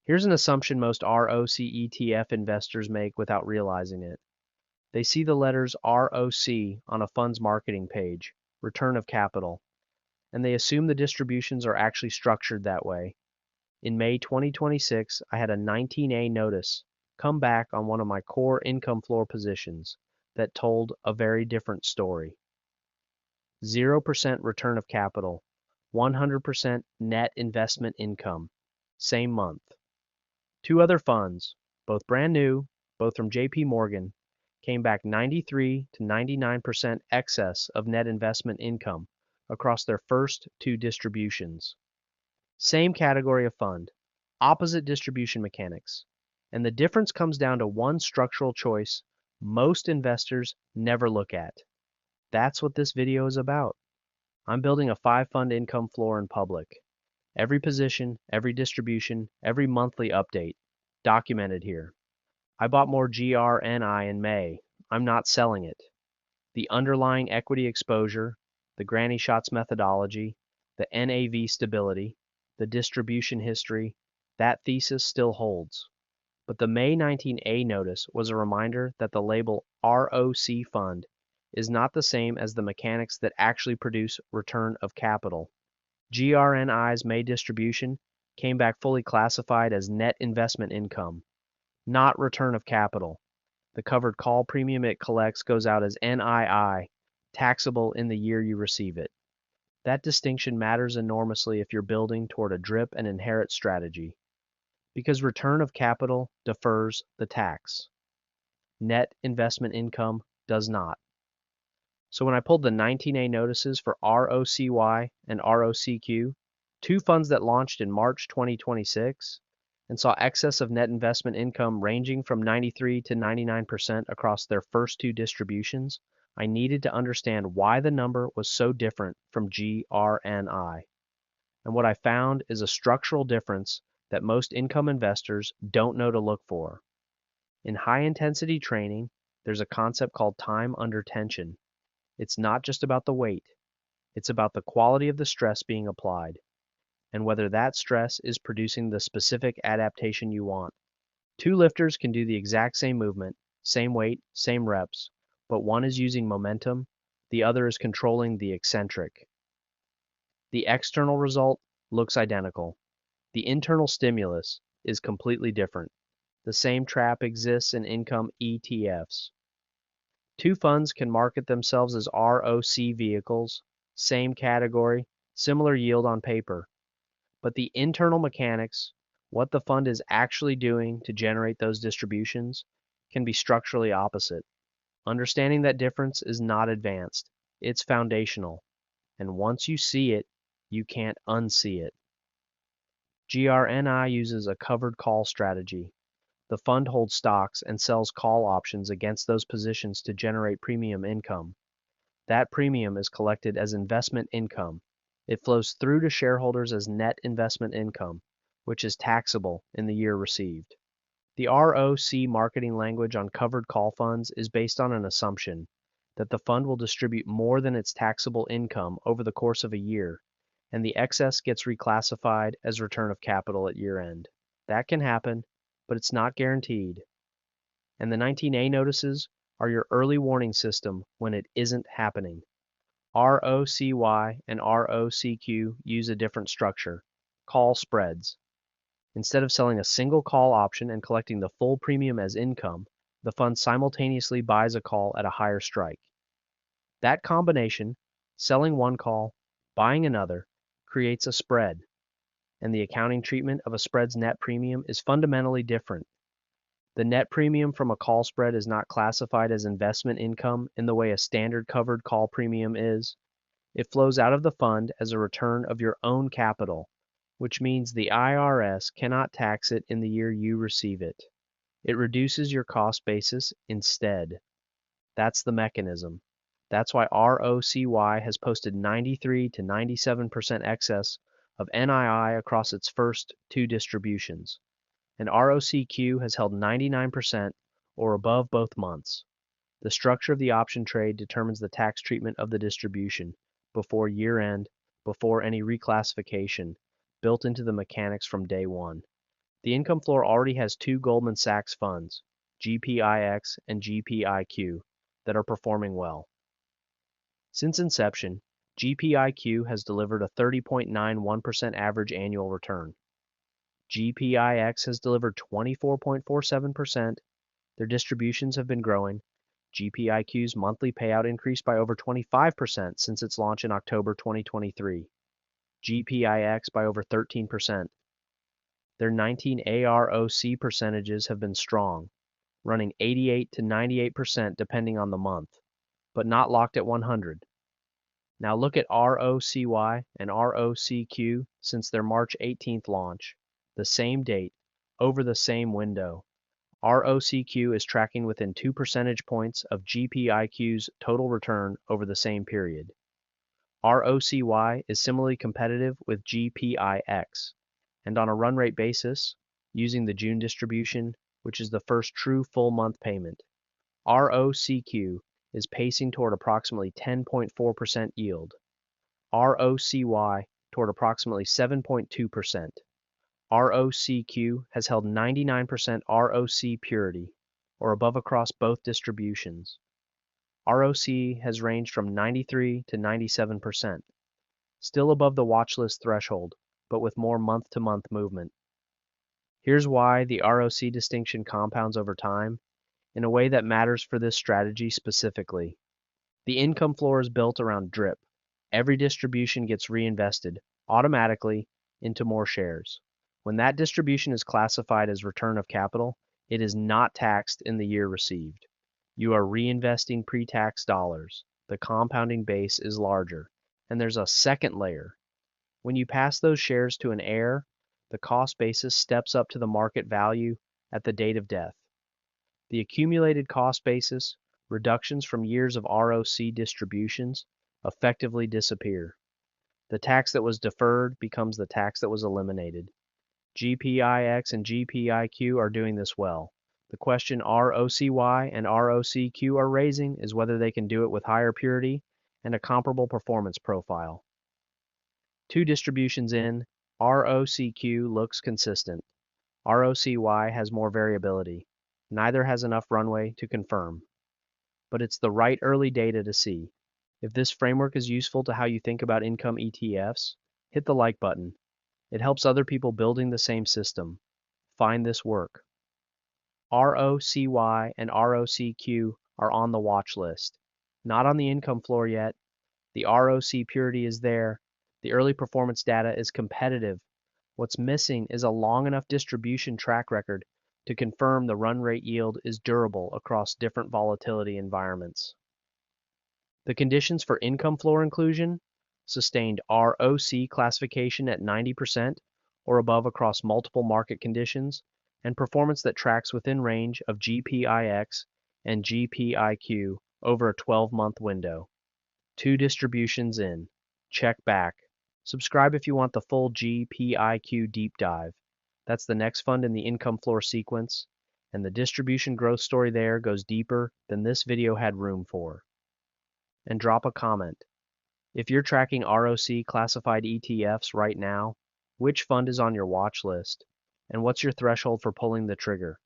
Here's an assumption most ROC ETF investors make without realizing it. They see the letters ROC on a fund's marketing page, return of capital, and they assume the distributions are actually structured that way. In May 2026, I had a 19A notice come back on one of my core income floor positions that told a very different story. 0% return of capital, 100% net investment income, same month. Two other funds, both brand new, both from JPMorgan, came back 93 to 99% excess of net investment income across their first two distributions. Same category of fund, opposite distribution mechanics, and the difference comes down to one structural choice most investors never look at. That's what this video is about. I'm building a 5-fund income floor in public. Every position, every distribution, every monthly update, documented here. I bought more GRNI in May. I'm not selling it. The underlying equity exposure, the granny shots methodology, the NAV stability, the distribution history, that thesis still holds. But the May 19A notice was a reminder that the label ROC fund is not the same as the mechanics that actually produce return of capital. GRNI's May distribution came back fully classified as net investment income, not return of capital. The covered call premium it collects goes out as NII, taxable in the year you receive it. That distinction matters enormously if you're building toward a drip and inherit strategy, because return of capital defers the tax. Net investment income does not. So when I pulled the 19A notices for ROCY and ROCQ, two funds that launched in March 2026, and saw excess of net investment income ranging from 93 to 99% across their first two distributions, I needed to understand why the number was so different from GRNI. And what I found is a structural difference that most income investors don't know to look for. In high-intensity training, there's a concept called time under tension. It's not just about the weight. It's about the quality of the stress being applied, and whether that stress is producing the specific adaptation you want. Two lifters can do the exact same movement, same weight, same reps, but one is using momentum, the other is controlling the eccentric. The external result looks identical. The internal stimulus is completely different. The same trap exists in income ETFs. Two funds can market themselves as ROC vehicles, same category, similar yield on paper. But the internal mechanics, what the fund is actually doing to generate those distributions, can be structurally opposite. Understanding that difference is not advanced, it's foundational. And once you see it, you can't unsee it. GRNI uses a covered call strategy. The fund holds stocks and sells call options against those positions to generate premium income. That premium is collected as investment income. It flows through to shareholders as net investment income, which is taxable in the year received. The ROC marketing language on covered call funds is based on an assumption that the fund will distribute more than its taxable income over the course of a year, and the excess gets reclassified as return of capital at year end. That can happen, but it's not guaranteed. And the 19A notices are your early warning system when it isn't happening. ROCY and ROCQ use a different structure, call spreads. Instead of selling a single call option and collecting the full premium as income, the fund simultaneously buys a call at a higher strike. That combination, selling one call, buying another, creates a spread, and the accounting treatment of a spread's net premium is fundamentally different. The net premium from a call spread is not classified as investment income in the way a standard covered call premium is. It flows out of the fund as a return of your own capital, which means the IRS cannot tax it in the year you receive it. It reduces your cost basis instead. That's the mechanism. That's why ROCY has posted 93 to 97% excess of NII across its first two distributions, and ROCQ has held 99% or above both months. The structure of the option trade determines the tax treatment of the distribution before year end, before any reclassification, built into the mechanics from day one. The income floor already has two Goldman Sachs funds, GPIX and GPIQ, that are performing well. Since inception, GPIQ has delivered a 30.91% average annual return. GPIX has delivered 24.47%. Their distributions have been growing. GPIQ's monthly payout increased by over 25% since its launch in October 2023. GPIX by over 13%. Their 19 AROC percentages have been strong, running 88 to 98% depending on the month, but not locked at 100. Now look at ROCY and ROCQ since their March 18th launch, the same date, over the same window. ROCQ is tracking within 2 percentage points of GPIQ's total return over the same period. ROCY is similarly competitive with GPIX, and on a run rate basis, using the June distribution, which is the first true full month payment, ROCQ is pacing toward approximately 10.4% yield, ROCY toward approximately 7.2%. ROCQ has held 99% ROC purity, or above across both distributions. ROC has ranged from 93 to 97%, still above the watchlist threshold, but with more month-to-month movement. Here's why the ROC distinction compounds over time in a way that matters for this strategy specifically. The income floor is built around DRIP. Every distribution gets reinvested automatically into more shares. When that distribution is classified as return of capital, it is not taxed in the year received. You are reinvesting pre-tax dollars. The compounding base is larger. And there's a second layer. When you pass those shares to an heir, the cost basis steps up to the market value at the date of death. The accumulated cost basis, reductions from years of ROC distributions, effectively disappear. The tax that was deferred becomes the tax that was eliminated. GPIX and GPIQ are doing this well. The question ROCY and ROCQ are raising is whether they can do it with higher purity and a comparable performance profile. Two distributions in, ROCQ looks consistent. ROCY has more variability. Neither has enough runway to confirm. But it's the right early data to see. If this framework is useful to how you think about income ETFs, hit the like button. It helps other people building the same system. Find this work. ROCY and ROCQ are on the watch list. Not on the income floor yet. The ROC purity is there. The early performance data is competitive. What's missing is a long enough distribution track record to confirm the run rate yield is durable across different volatility environments. The conditions for income floor inclusion: sustained ROC classification at 90% or above across multiple market conditions, and performance that tracks within range of GPIX and GPIQ over a 12-month window. Two distributions in. Check back. Subscribe if you want the full GPIQ deep dive. That's the next fund in the income floor sequence, and the distribution growth story there goes deeper than this video had room for. And drop a comment. If you're tracking ROC classified ETFs right now, which fund is on your watch list? And what's your threshold for pulling the trigger?